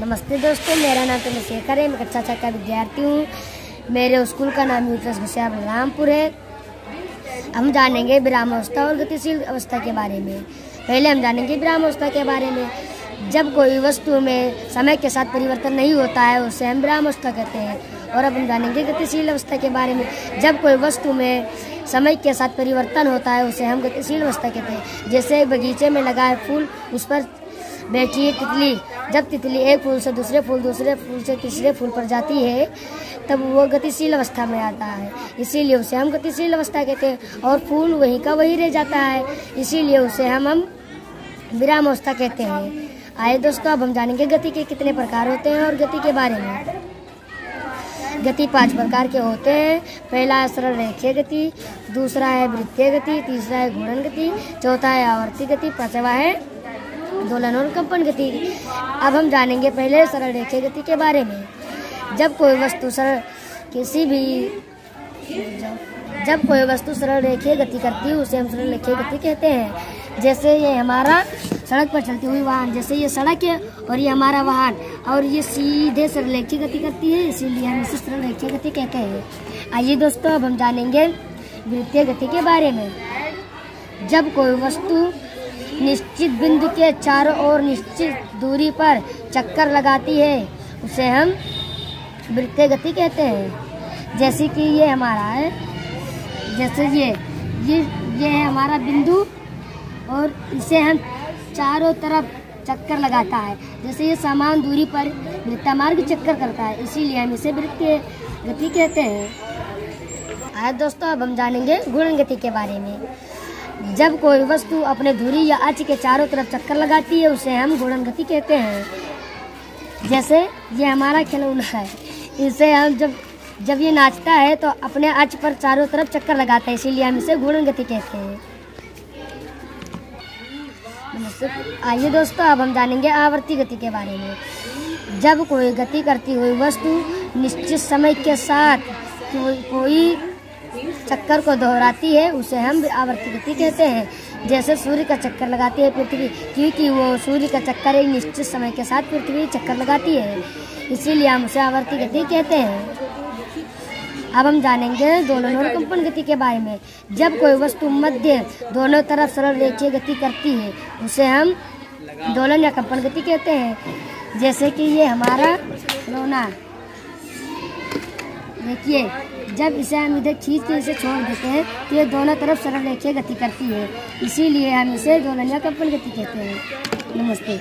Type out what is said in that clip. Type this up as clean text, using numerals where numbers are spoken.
नमस्ते दोस्तों, मेरा नाम चंद्रशेखर है। मैं कक्षा 6 का विद्यार्थी हूँ। मेरे स्कूल का नाम यूट्रस घसिया बलरामपुर है। हम जानेंगे विरामावस्था और गतिशील अवस्था के बारे में। पहले हम जानेंगे विरामावस्था के बारे में। जब कोई वस्तु में समय के साथ परिवर्तन नहीं होता है उसे हम विरामावस्था कहते हैं। और अब हम जानेंगे गतिशील अवस्था के बारे में। जब कोई वस्तु में समय के साथ परिवर्तन होता है उसे हम गतिशील अवस्था कहते हैं। जैसे बगीचे में लगा है फूल, उस पर बैठी है तितली। जब तितली एक फूल से दूसरे फूल से तीसरे फूल पर जाती है तब वो गतिशील अवस्था में आता है, इसीलिए उसे हम गतिशील अवस्था कहते हैं। और फूल वहीं का वहीं रह जाता है, इसीलिए उसे हम विरामावस्था कहते हैं। आइए दोस्तों, अब हम जानेंगे गति के कितने प्रकार होते हैं और गति के बारे में। गति 5 प्रकार के होते हैं। पहला है सरल रेखीय गति, दूसरा है वृत्तीय गति, तीसरा है घूर्णन गति, चौथा है आवर्ती गति, पांचवा है दोलन और कंपन गति। अब हम जानेंगे पहले सरल रेखीय गति के बारे में। जब कोई वस्तु सरल रेखीय गति करती है उसे हम सरल रेखीय गति कहते हैं। जैसे ये हमारा सड़क पर चलती हुई वाहन, जैसे ये सड़क है और ये हमारा वाहन, और ये सीधे सरल रेखीय गति करती है, इसीलिए हम इसे सरल रेखीय गति कहते हैं। आइए दोस्तों, अब हम जानेंगे वृत्तीय गति के बारे में। जब कोई वस्तु निश्चित बिंदु के चारों ओर निश्चित दूरी पर चक्कर लगाती है उसे हम वृत्तीय गति कहते हैं। जैसे कि ये हमारा है, जैसे ये है हमारा बिंदु और इसे हम चारों तरफ चक्कर लगाता है। जैसे ये समान दूरी पर वृत्तामार्ग चक्कर करता है, इसीलिए हम इसे वृत्तीय गति कहते हैं। आइए दोस्तों, अब हम जानेंगे घूर्णन गति के बारे में। जब कोई वस्तु अपने धुरी या अक्ष के चारों तरफ चक्कर लगाती है उसे हम घूर्णन गति कहते हैं। जैसे ये हमारा खिलौना है, इसे हम जब ये नाचता है तो अपने अक्ष पर चारों तरफ चक्कर लगाता है, इसीलिए हम इसे घूर्णन गति कहते हैं। आइए दोस्तों, अब हम जानेंगे आवर्ती गति के बारे में। जब कोई गति करती हुई वस्तु निश्चित समय के साथ कोई चक्कर को दोहराती है उसे हम आवर्ती गति कहते हैं। जैसे सूर्य का चक्कर लगाती है पृथ्वी, क्योंकि वो सूर्य का चक्कर एक निश्चित समय के साथ पृथ्वी चक्कर लगाती है, इसीलिए हम उसे आवर्ती गति कहते हैं। अब हम जानेंगे दोलन और कंपन गति के बारे में। जब कोई वस्तु मध्य दोनों तरफ सरल रेखीय गति करती है उसे हम दोलन या कंपन गति कहते हैं। जैसे कि ये हमारा खिलौना, देखिए जब इसे हम इधर खींच के इसे छोड़ देते हैं तो ये दोनों तरफ सरल रेखीय गति करती है, इसीलिए हम इसे दोलन या कंपन गति कहते हैं। नमस्ते।